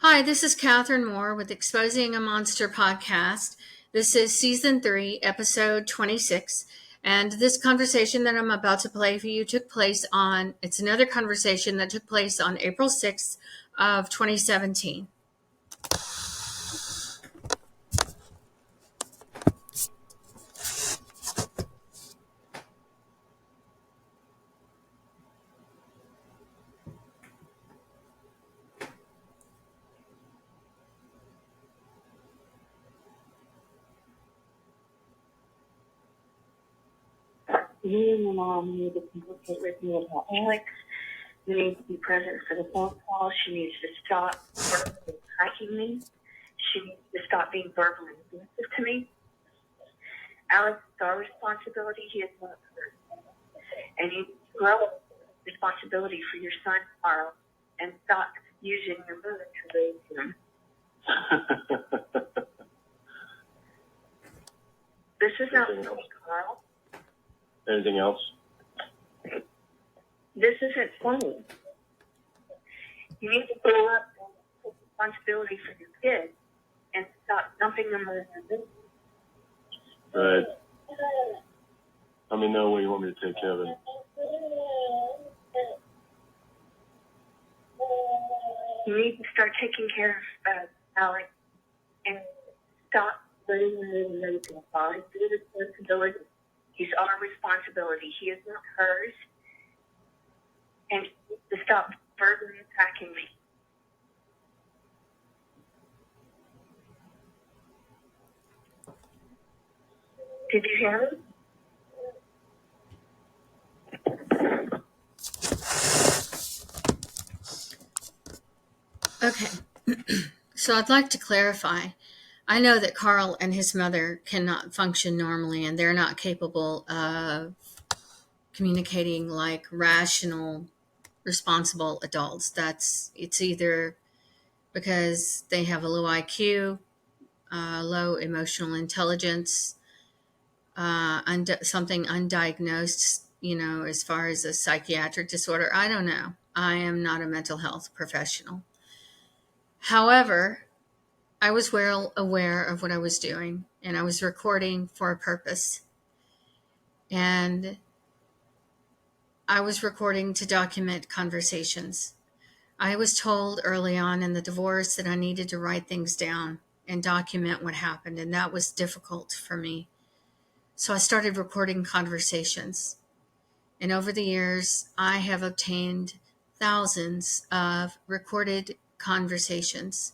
Hi, this is Catherine Moore with Exposing a Monster podcast. This is season 3, episode 26. And this conversation that I'm about to play for you it's another conversation that took place on April 6th of 2017. You and your mom need to communicate with me about Alex. You need to be present for the phone call. She needs to stop verbally attacking me. She needs to stop being verbally abusive to me. Alex is our responsibility. He is not hers. And you grow responsibility for your son, Carl, and stop using your mother to raise him. This is not funny, Carl. Anything else? This isn't funny. You need to grow up and take responsibility for your kids and stop dumping them on your business. Right. Let me know when you want me to take Kevin. You need to start taking care of Alex and stop letting him raise him. It's your responsibility. He's our responsibility. He is not hers. And to stop verbally attacking me. Did you hear me? Okay, so I'd like to clarify. I know that Carl and his mother cannot function normally, and they're not capable of communicating like rational, responsible adults. It's either because they have a low IQ, low emotional intelligence, something undiagnosed, as far as a psychiatric disorder. I don't know. I am not a mental health professional. However, I was well aware of what I was doing, and I was recording for a purpose. And I was recording to document conversations. I was told early on in the divorce that I needed to write things down and document what happened, and that was difficult for me. So I started recording conversations. And over the years, I have obtained thousands of recorded conversations.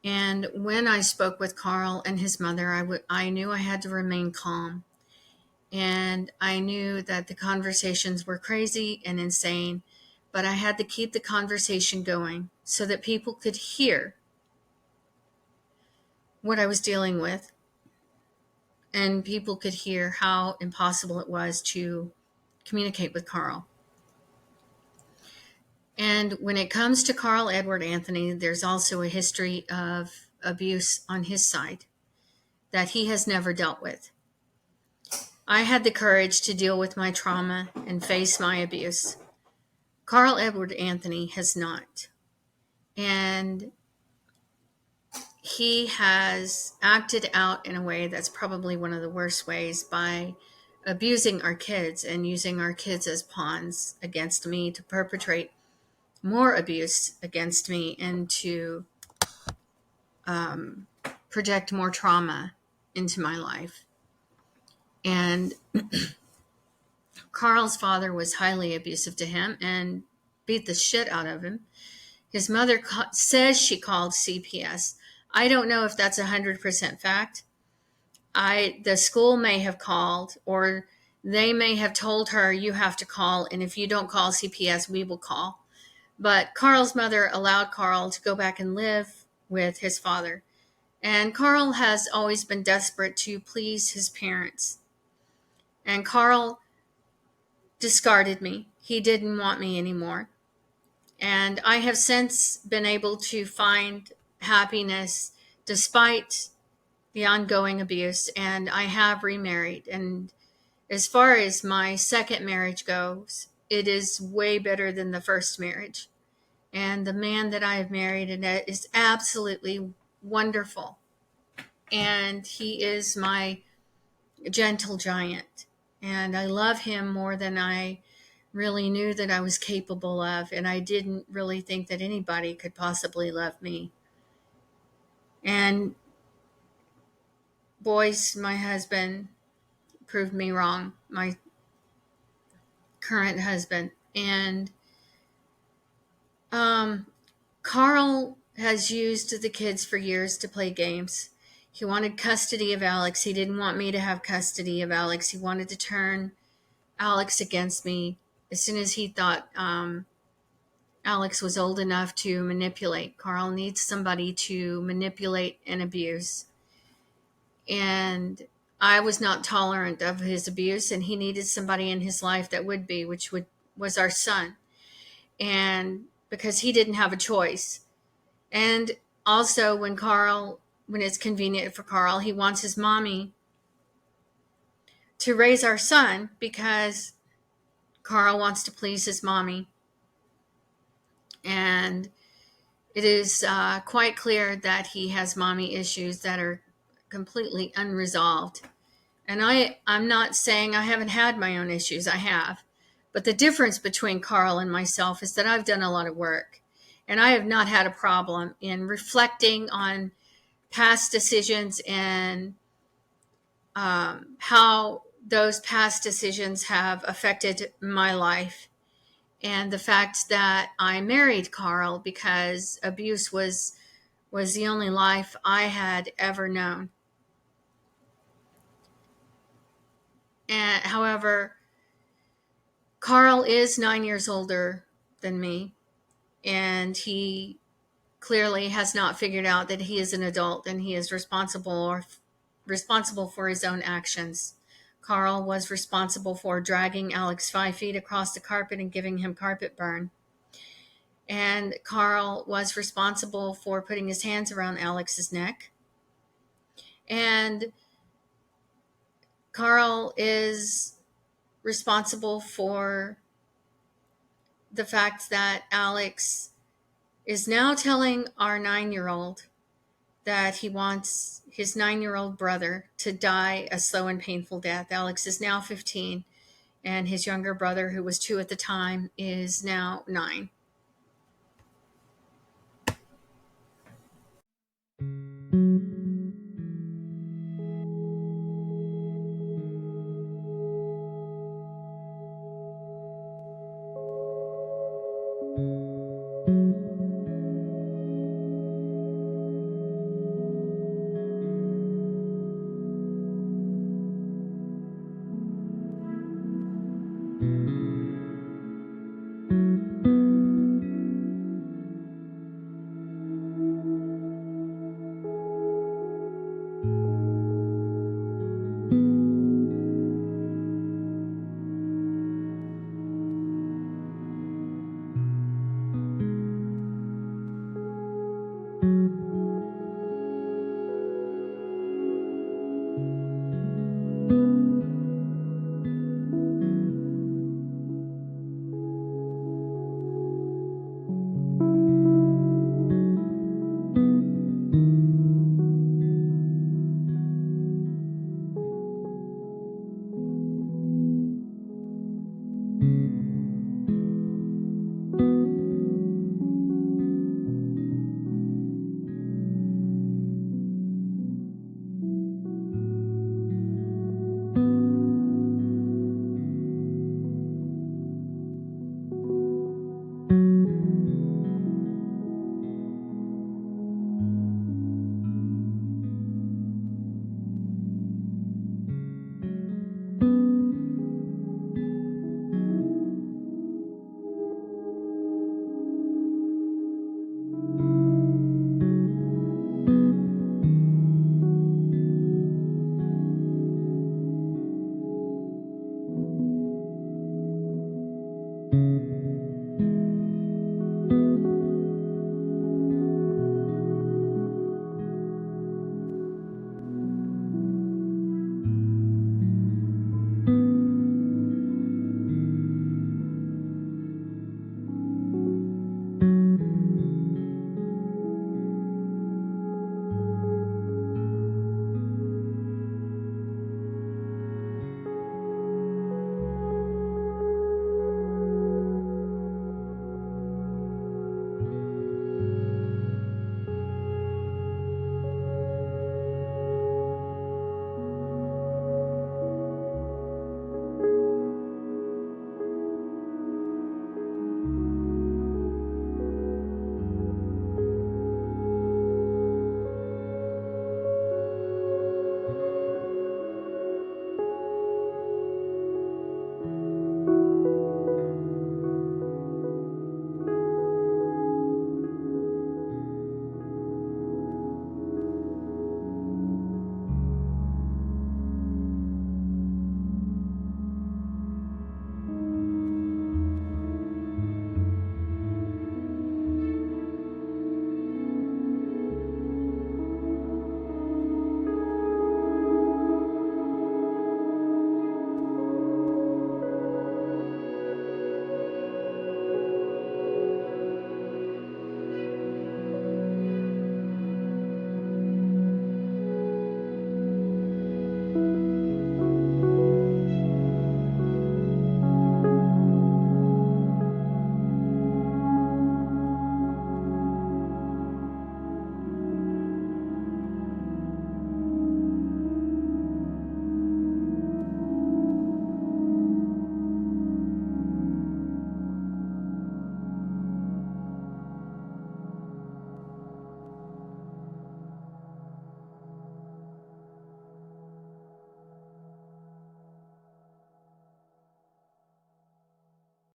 And when I spoke with Carl and his mother, I knew I had to remain calm. And I knew that the conversations were crazy and insane, but I had to keep the conversation going so that people could hear what I was dealing with, and people could hear how impossible it was to communicate with Carl. And when it comes to Carl Edward Anthony, there's also a history of abuse on his side that he has never dealt with. I had the courage to deal with my trauma and face my abuse. Carl Edward Anthony has not. And he has acted out in a way that's probably one of the worst ways by abusing our kids and using our kids as pawns against me to perpetrate more abuse against me and to project more trauma into my life. And Carl's father was highly abusive to him and beat the shit out of him. His mother says she called CPS. I don't know if that's 100% fact. The school may have called, or they may have told her, you have to call, and if you don't call CPS, we will call. But Carl's mother allowed Carl to go back and live with his father. And Carl has always been desperate to please his parents. And Carl discarded me. He didn't want me anymore. And I have since been able to find happiness despite the ongoing abuse, and I have remarried. And as far as my second marriage goes, it is way better than the first marriage. And the man that I have married is absolutely wonderful. And he is my gentle giant. And I love him more than I really knew that I was capable of. And I didn't really think that anybody could possibly love me. And boys, my husband proved me wrong, my current husband. And Carl has used the kids for years to play games. He wanted custody of Alex. He didn't want me to have custody of Alex. He wanted to turn Alex against me as soon as he thought Alex was old enough to manipulate. Carl needs somebody to manipulate and abuse. And I was not tolerant of his abuse, and he needed somebody in his life that would be, was our son. And because he didn't have a choice. And also when it's convenient for Carl, he wants his mommy to raise our son because Carl wants to please his mommy. And it is quite clear that he has mommy issues that are completely unresolved. And I'm not saying I haven't had my own issues. I have. But the difference between Carl and myself is that I've done a lot of work. And I have not had a problem in reflecting on past decisions and how those past decisions have affected my life. And the fact that I married Carl because abuse was the only life I had ever known. And however, Carl is 9 years older than me, and he clearly has not figured out that he is an adult and he is responsible for his own actions. Carl was responsible for dragging Alex 5 feet across the carpet and giving him carpet burn. And Carl was responsible for putting his hands around Alex's neck. And Carl is responsible for the fact that Alex is now telling our 9-year-old that he wants his 9-year-old brother to die a slow and painful death. Alex is now 15, and his younger brother, who was 2 at the time, is now 9.